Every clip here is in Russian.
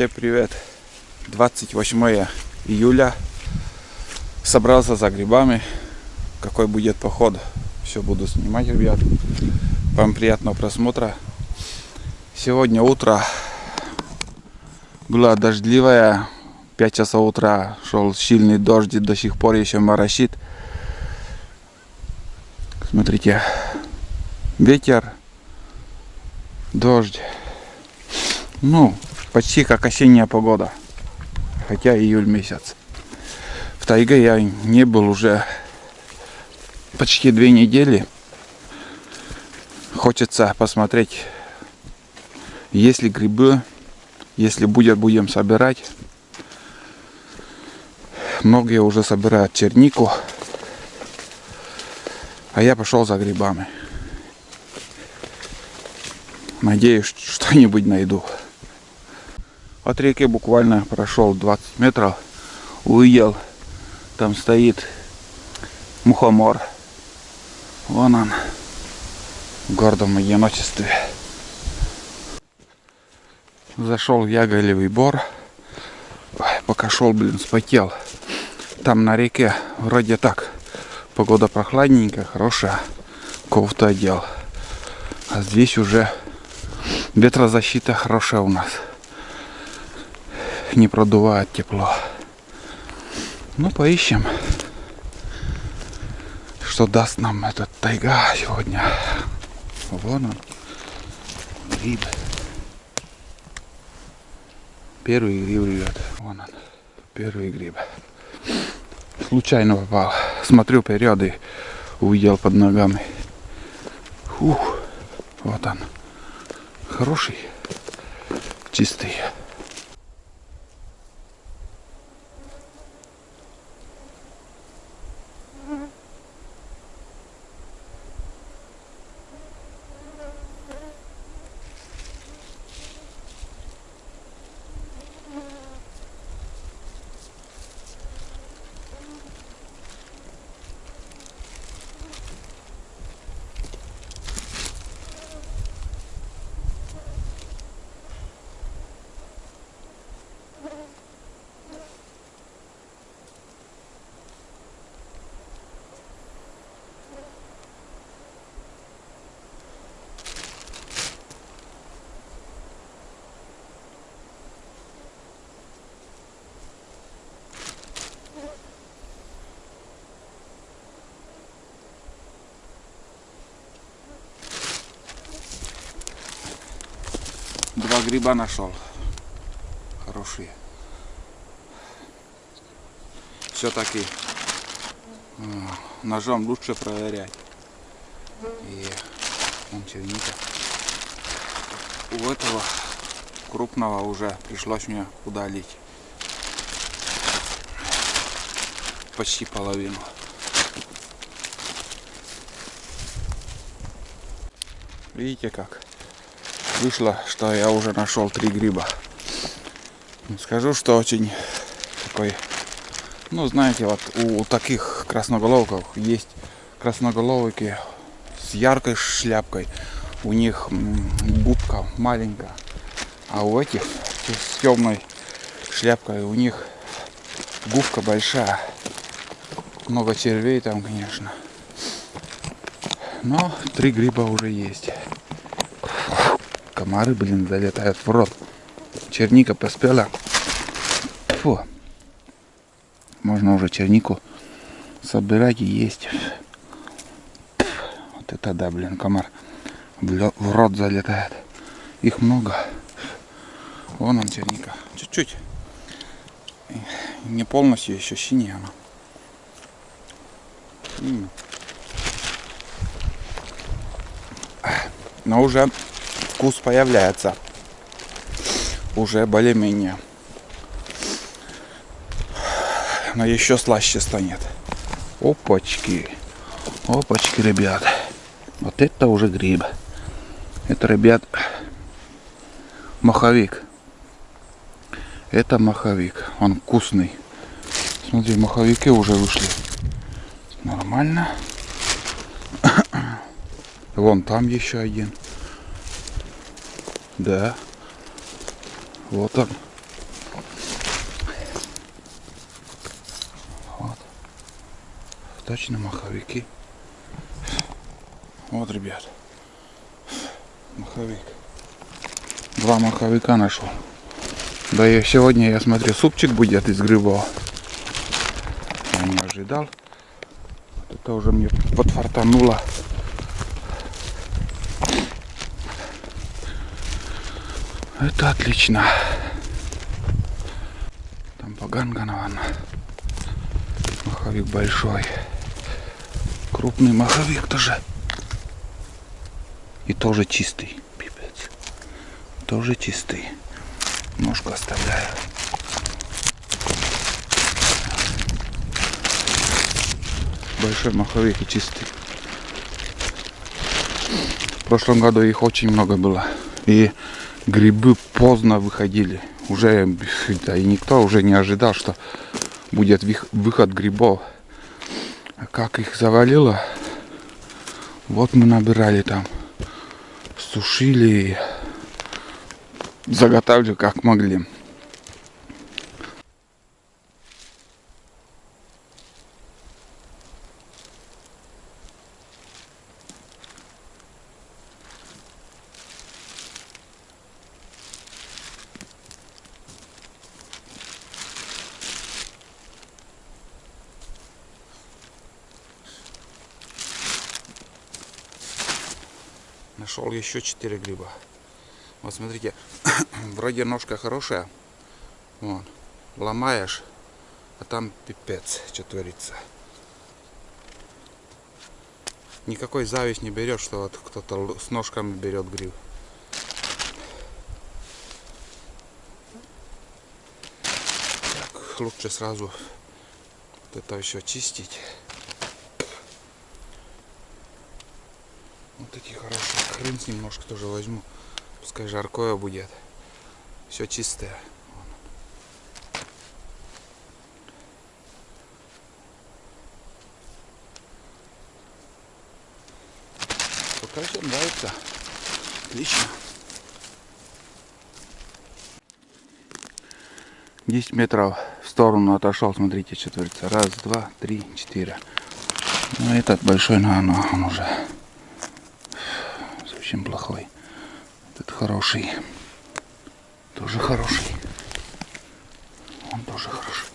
Всем привет! 28 июля. Собрался за грибами. Какой будет поход, все буду снимать, ребят. Вам приятного просмотра. Сегодня утро было дождливое. 5 часов утра шел сильный дождь, до сих пор еще моросит. Смотрите, ветер, дождь. Ну, почти как осенняя погода. Хотя июль месяц. В тайге я не был уже почти 2 недели. Хочется посмотреть, есть ли грибы. Если будет, будем собирать. Многие уже собирают чернику. А я пошел за грибами. Надеюсь, что-нибудь найду. От реки буквально прошел 20 метров. Увидел, там стоит мухомор. Вон он, в гордом одиночестве. Зашел в Яголевый бор. Ой, пока шел, вспотел. Там на реке вроде так. Погода прохладненькая, хорошая. Кофту одел. А здесь уже ветрозащита хорошая у нас. Не продувает тепло. Ну, поищем, что даст нам этот тайга сегодня. Вон он, гриб. Первый гриб, ребят. Вон он, первый гриб. Случайно попал. Смотрю вперед и увидел под ногами. Фух, вот он. Хороший, чистый. Два гриба нашел. Хорошие. Все-таки ножом лучше проверять. И вон черника. У этого крупного уже пришлось мне удалить. Почти половину. Видите как? Вышло, что я уже нашел 3 гриба. Скажу, что очень такой, ну знаете, вот у таких красноголовков есть красноголовики с яркой шляпкой. У них губка маленькая, а у этих с темной шляпкой у них губка большая. Много червей там, конечно. Но 3 гриба уже есть. Комары, залетают в рот. Черника поспела. Фу. Можно уже чернику собирать и есть. Вот это да, комар в рот залетает. Их много. Вон он, черника. Чуть-чуть. Не полностью еще синяя она. Но уже вкус появляется. Уже более-менее. Но еще слаще станет. Опачки. Опачки, ребят. Вот это уже гриб. Это, ребят, маховик. Это маховик. Он вкусный. Смотри, маховики уже вышли. Нормально. Вон там еще один. Да. Вот он. точно маховики. Вот, ребят. Маховик. 2 маховика нашел. Да и сегодня, я смотрю, супчик будет из грибов. Я не ожидал. Вот это уже мне подфартануло. Это отлично. Там поганганова. Маховик большой. Крупный маховик тоже. И тоже чистый. Пипец. Тоже чистый. Ножку оставляю. Большой маховик и чистый. В прошлом году их очень много было. И грибы поздно выходили. Уже да, и никто уже не ожидал, что будет выход грибов. А как их завалило, вот мы набирали там, сушили, заготавливали как могли. Нашел еще 4 гриба. Вот смотрите, вроде ножка хорошая. Вон, ломаешь, а там пипец, что творится. Никакой зависть не берет, что вот кто-то с ножками берет гриб. Так, лучше сразу вот это еще чистить. Вот эти хорошие. Хрен с немножко тоже возьму. Пускай жаркое будет. Все чистое. Пока все нравится. Отлично. 10 метров в сторону отошел. Смотрите, что творится. 1, 2, 3, 4. Ну этот большой, но он уже совсем плохой. Этот хороший. Тоже хороший. Он тоже хороший.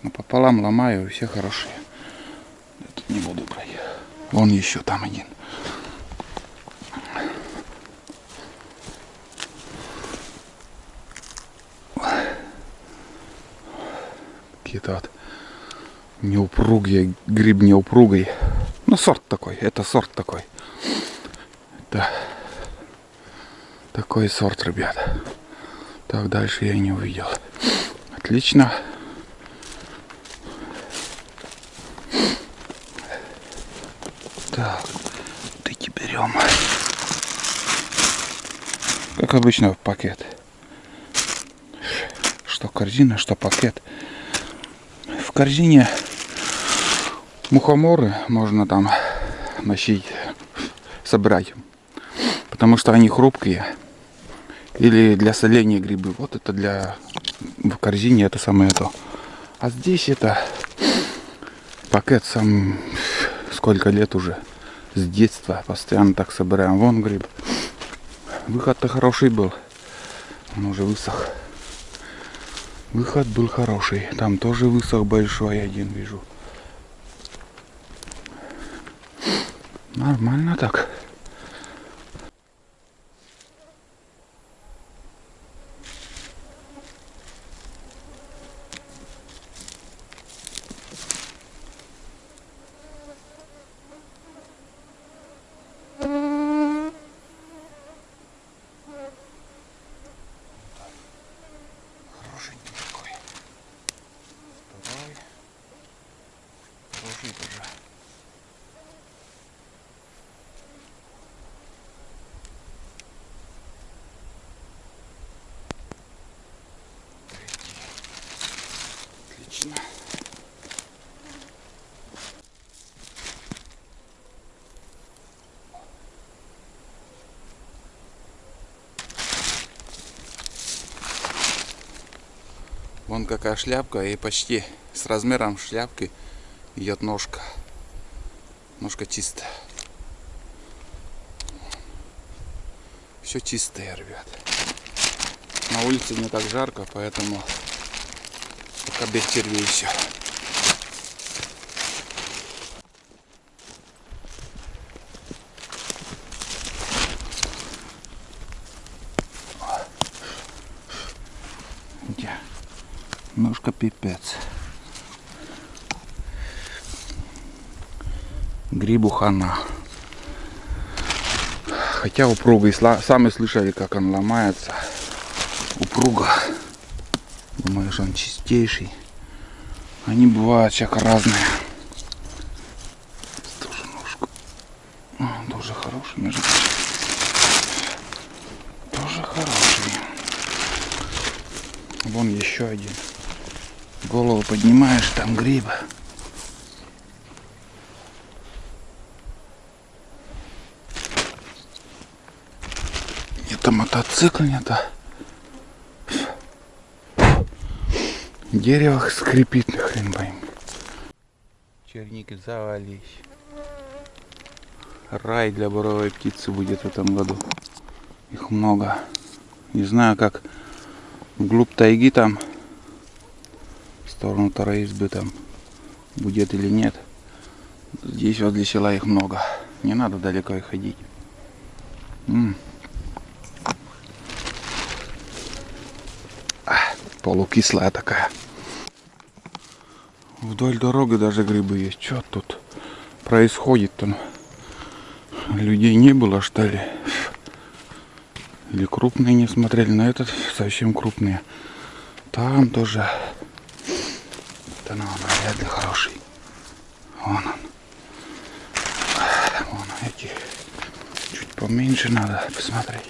Напополам ломаю, и все хорошие. Этот не буду брать. Вон еще там один. Какие-то вот неупругие, гриб неупругий. Ну, сорт такой, это сорт такой. Да. Такой сорт, ребят. Так, дальше я не увидел. Отлично. Так, вот эти берем. Как обычно в пакет. Что корзина, что пакет. В корзине мухоморы можно там носить, собирать. Потому что они хрупкие. Или для соления грибы. Вот это для... В корзине это самое то. А здесь это пакет сам... Сколько лет уже. С детства постоянно так собираем. Вон гриб. Выход-то хороший был. Он уже высох. Выход был хороший. Там тоже высох большой один вижу. Нормально так. Отлично. Вон какая шляпка, и почти с размером шляпки идет ножка. Ножка чистая. Все чистое, ребят. На улице не так жарко, поэтому пока без червей еще. Ножка пипец. Грибу хана. Хотя упругий, сами слышали, как он ломается. Упруга. Думаешь, он чистейший. Они бывают всяко разные. Тоже ножку. Он тоже хороший, между прочим. Тоже хороший. Вон еще один. Голову поднимаешь, там гриб. Это мотоцикл, это дерево скрипит, хрен пойми. Черники завались. Рай для буровой птицы будет в этом году. Их много. Не знаю, как вглубь тайги там, в сторону второй избы там будет или нет. Здесь возле села их много. Не надо далеко их ходить. Полукислая такая. Вдоль дороги даже грибы есть. Что тут происходит-то? Людей не было, что ли? Или крупные не смотрели? На этот совсем крупные. Там тоже. Это он вряд ли хороший. Вон он. Вон эти. Чуть поменьше надо посмотреть.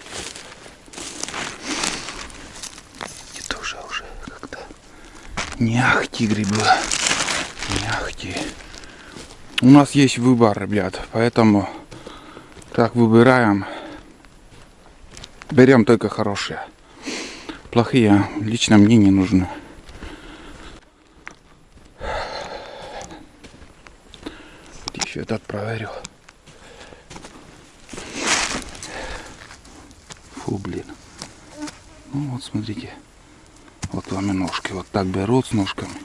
Эти тоже уже как-то не ахти грибы. Не ахти. У нас есть выбор, ребят. Поэтому так выбираем. Берем только хорошие. Плохие лично мне не нужны. Еще этот проверю. Фу, блин. Ну вот смотрите. Вот вам и ножки. Вот так берут с ножками.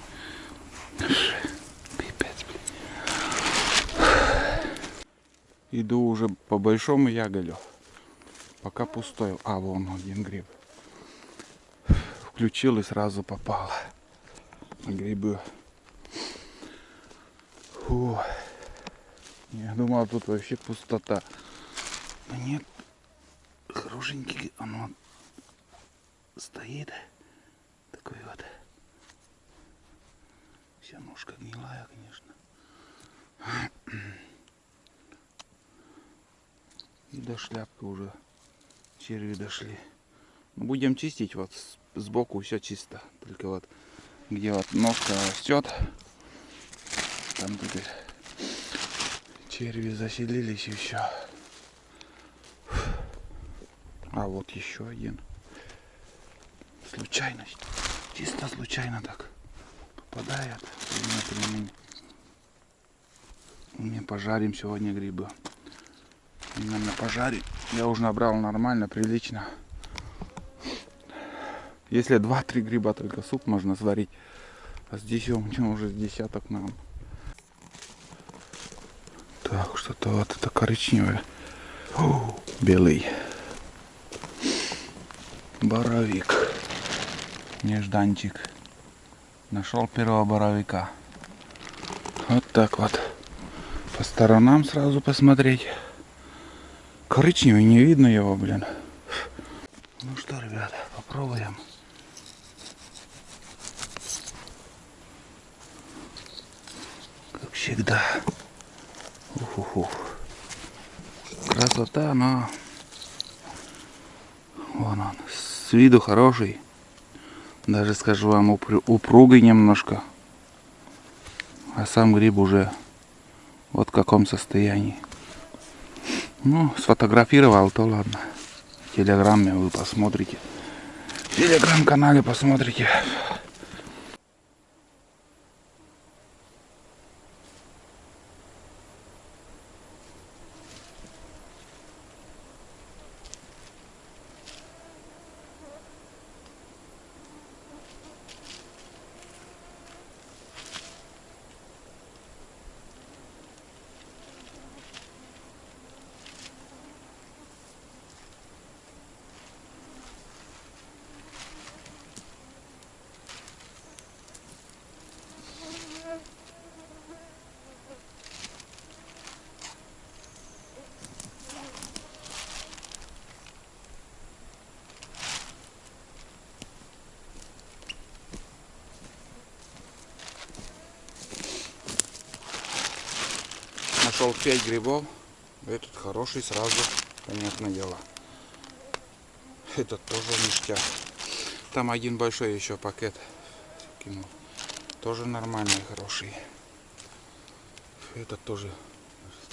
Пипец, блин. Иду уже по большому яголю. Пока пустой. А, вон один гриб. Включил и сразу попало на грибы. Фу. Я думал, тут вообще пустота. Но нет. Хорошенький. Оно стоит. Такой вот. Вся ножка гнилая, конечно. И до шляпки уже черви дошли. Будем чистить, вот сбоку все чисто. Только вот где вот ножка растет, там теперь черви заселились еще. А вот еще один. Случайность. Чисто случайно так попадает. Мы пожарим сегодня грибы. Именно пожарить. Я уже набрал нормально, прилично. Если 2-3 гриба только суп можно сварить. А здесь у меня уже с десяток нам. Так, что-то вот это коричневое. О, белый. Боровик. Нежданчик. Нашел первого боровика. Вот так вот. По сторонам сразу посмотреть. Коричневый, не видно его, блин. Ну что, ребята, попробуем. Как всегда. Ух-ух-ух. Красота, но вон он. С виду хороший. Даже скажу вам, упругий немножко. А сам гриб уже вот в каком состоянии. Ну, сфотографировал, то ладно. В телеграме вы посмотрите. В телеграм-канале посмотрите. нашел 5 грибов. Этот хороший сразу, понятное дело. Этот тоже ништяк. Там один большой еще пакет кинул. Тоже нормальный, хороший. Этот тоже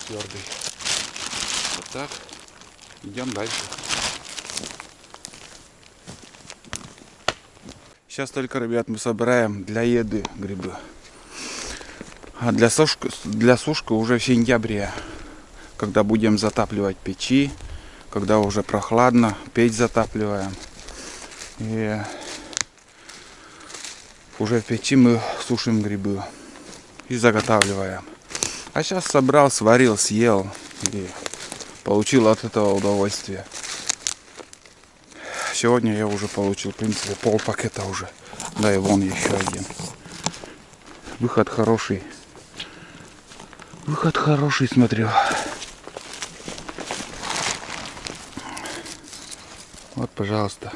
твердый. Вот так. Идем дальше. Сейчас только, ребят, мы собираем для еды грибы. А для сушки уже в сентябре. Когда будем затапливать печи. Когда уже прохладно, печь затапливаем. И уже в печи мы сушим грибы. И заготавливаем. А сейчас собрал, сварил, съел. И получил от этого удовольствие. Сегодня я уже получил, в принципе, пол пакета уже. Да и вон еще один. Выход хороший. Выход хороший, смотрю. Вот, пожалуйста.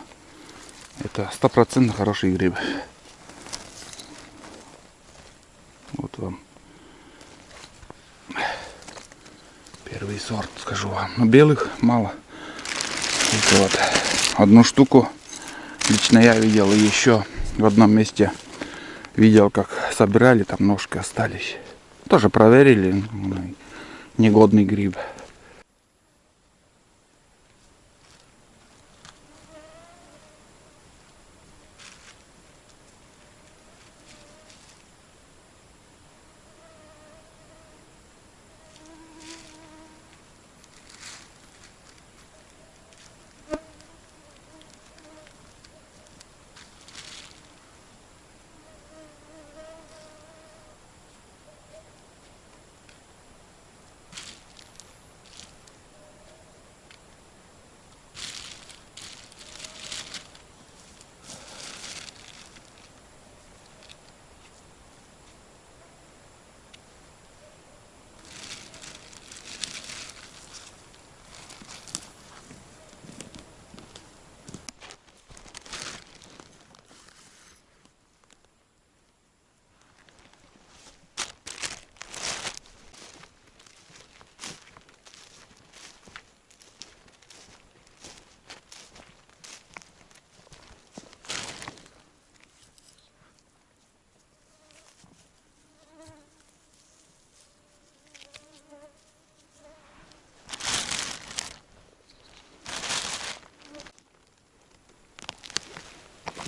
Это 100% хороший гриб. Вот вам. Первый сорт, скажу вам. Но белых мало. Вот. Одну штуку лично я видел. И еще в одном месте видел, как собирали. Там ножки остались. Тоже проверили. Негодный гриб.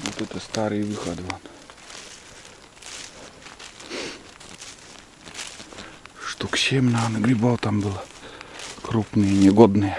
Вот это старый выход. Вон. Штук 7, наверное, грибов там было. Крупные, негодные.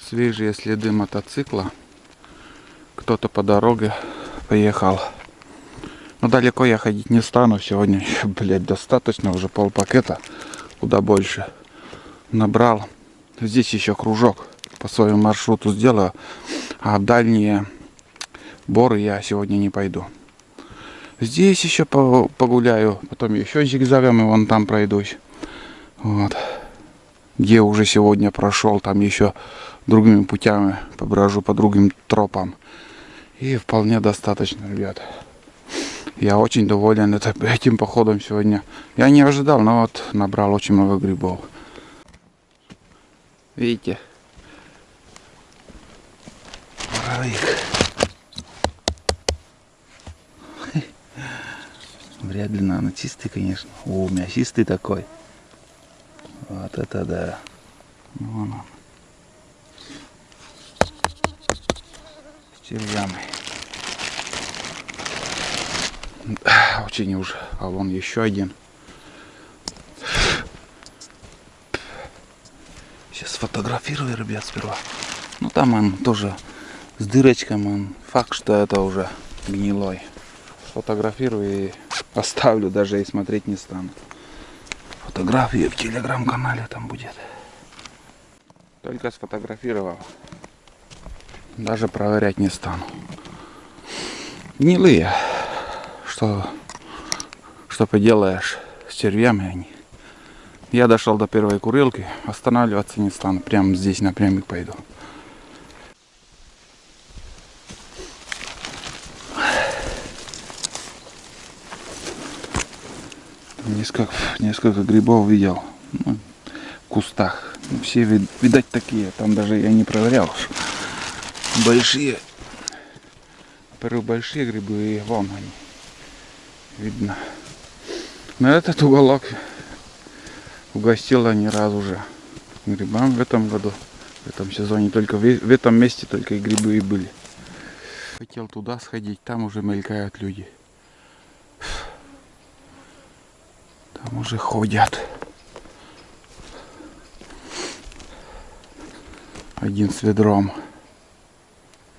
Свежие следы мотоцикла. Кто-то по дороге поехал. Но далеко я ходить не стану. Сегодня еще, блядь, достаточно. Уже пол пакета. Куда больше. Набрал. Здесь еще кружок по своему маршруту сделаю. А в дальние боры я сегодня не пойду. Здесь еще погуляю. Потом еще зигзагами вон там пройдусь. Вот. Где уже сегодня прошел. Там еще другими путями поброжу по другим тропам. И вполне достаточно, ребят. Я очень доволен этим походом сегодня. Я не ожидал, но вот набрал очень много грибов. Видите? Воровик. Вряд ли, наверное, чистый, конечно. О, мясистый такой. Вот это да. Ну, вон он. С червями. Очень уже. А вон еще один. Сейчас сфотографирую, ребят, сперва. Ну там он тоже с дырочками. Он факт, что это уже гнилой. Сфотографирую и оставлю, даже и смотреть не стану. Фотографии в телеграм-канале там будет. Только сфотографировал. Даже проверять не стану. Гнилые. Что поделаешь с червями они. Я дошел до первой курилки. Останавливаться не стану. Прямо здесь напрямик пойду. Несколько грибов видел. Ну, в кустах. Все, видать, такие. Там даже я не проверял. Большие. Во-первых, большие грибы, и вон они. Видно. Но этот уголок угостила ни разу уже грибам в этом году. В этом сезоне. Только в этом месте только и грибы и были. Хотел туда сходить. Там уже мелькают люди. Там уже ходят. Один с ведром.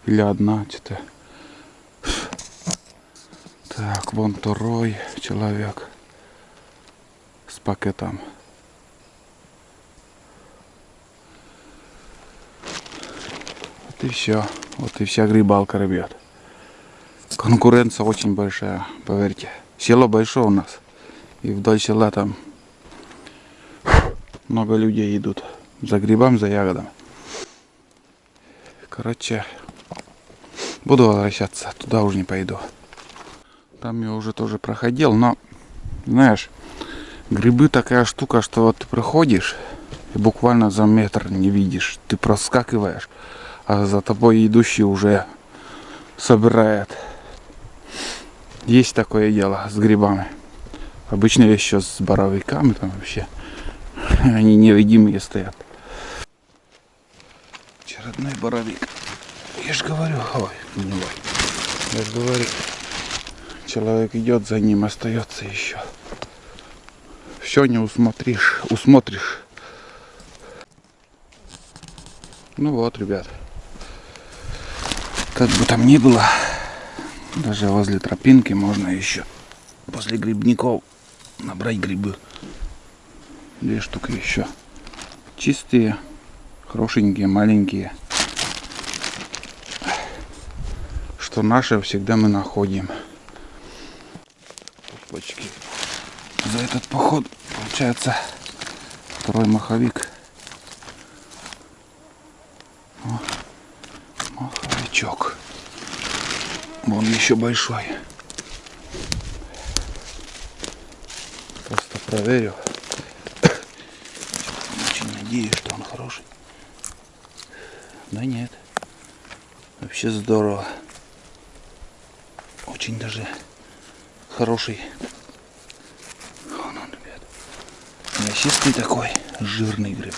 Или одна, что-то. Так, вон второй человек с пакетом. Вот и все. Вот и вся грибалка, ребят. Конкуренция очень большая, поверьте. Село большое у нас. И вдоль села там много людей идут за грибами, за ягодами. Короче, буду возвращаться, туда уже не пойду. Там я уже тоже проходил, но, знаешь, грибы такая штука, что вот ты проходишь и буквально за метр не видишь. Ты проскакиваешь, а за тобой идущий уже собирает. Есть такое дело с грибами. Обычно еще с боровиками там вообще. Они невидимые стоят. Очередной боровик. Я же говорю, ой, гнилой. Я же говорю, человек идет за ним, остается еще. Все не усмотришь. Ну вот, ребят. Как бы там ни было, даже возле тропинки можно еще после грибников набрать грибы. 2 штуки еще. Чистые, хорошенькие, маленькие. Что наше всегда мы находим. Опачки. За этот поход получается 2-й маховик. О, маховичок. Вон еще большой. Просто проверю. Очень надеюсь, что он хороший. Да нет. Вообще здорово. Очень даже хороший. Вон он, ребят. Мясистый такой, жирный гриб.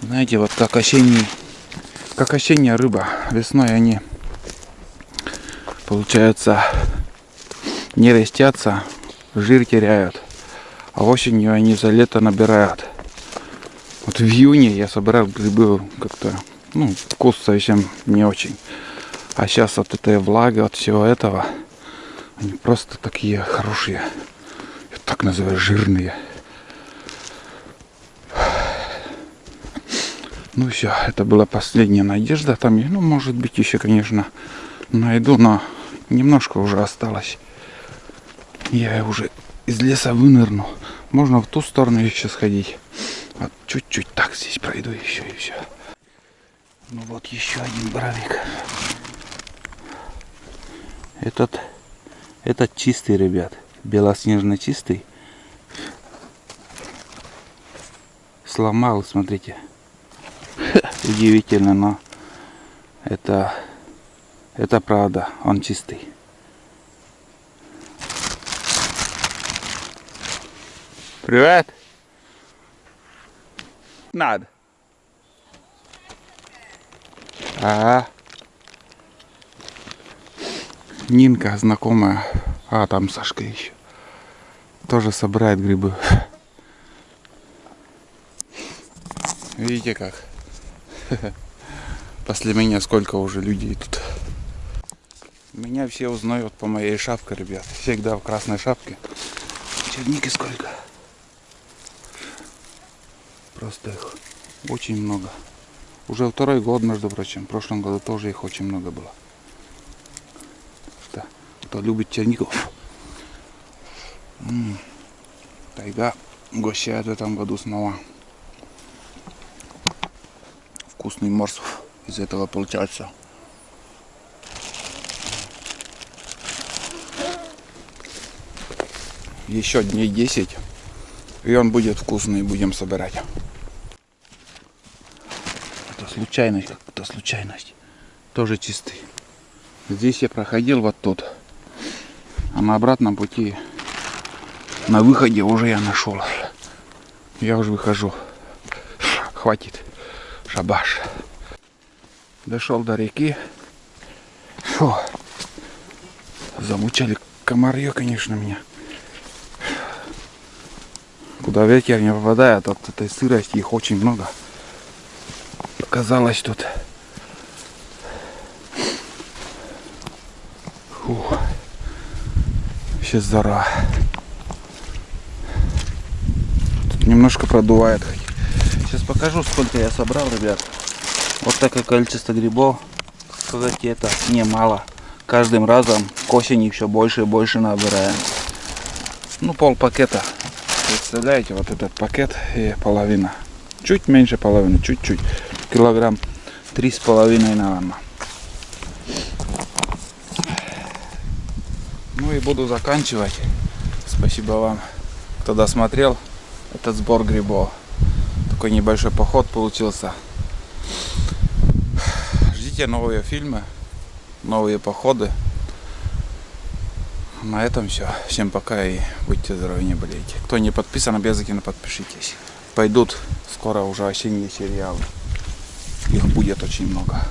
Знаете, вот как осенняя рыба. Весной они, получается, не растятся, жир теряют. А осенью они за лето набирают. Вот в июне я собирал грибы как-то, ну, вкус совсем не очень. А сейчас от этой влаги, от всего этого, они просто такие хорошие. Я так называю, жирные. Ну все, это была последняя надежда. Там, ну, может быть, еще, конечно, найду, но немножко уже осталось. Я уже из леса вынырну. Можно в ту сторону еще сходить. Вот чуть-чуть так здесь пройду еще и все. Ну вот еще один боровик. Этот чистый, ребят. Белоснежно чистый. Сломал, смотрите. Удивительно, но это правда. Он чистый. Привет. Надо. Ага. Нинка знакомая. А, там Сашка еще. Тоже собирает грибы. Видите как? После меня сколько уже людей тут. Меня все узнают по моей шапке, ребят. Всегда в красной шапке. Черники сколько? Просто их очень много. Уже второй год, между прочим. В прошлом году тоже их очень много было. Что, кто любит черников? Тайга угощает в этом году снова. Вкусный морс из этого получается. Еще дней 10, и он будет вкусный, будем собирать. Это случайность, как-то случайность. Тоже чистый. Здесь я проходил вот тут, а на обратном пути, на выходе уже я нашел. Я уже выхожу. Хватит. Шабаш. Дошел до реки. Фу. Замучали комарье, конечно, меня. Куда ветер не попадает, от этой сырости их очень много. Оказалось тут. Фу. Сейчас жара. Тут немножко продувает. Сейчас покажу, сколько я собрал, ребят. Вот такое количество грибов. Сказать, это немало. Каждым разом к осени все больше и больше набираем. Ну, пол пакета. Представляете, вот этот пакет и половина. Чуть меньше половины, чуть-чуть. Килограмм 3,5, наверное. Ну и буду заканчивать. Спасибо вам, кто досмотрел этот сбор грибов. Такой небольшой поход получился. Ждите новые фильмы, новые походы. На этом все. Всем пока и будьте здоровы, не болейте. Кто не подписан, обязательно подпишитесь. Пойдут скоро уже осенние сериалы. Их будет очень много.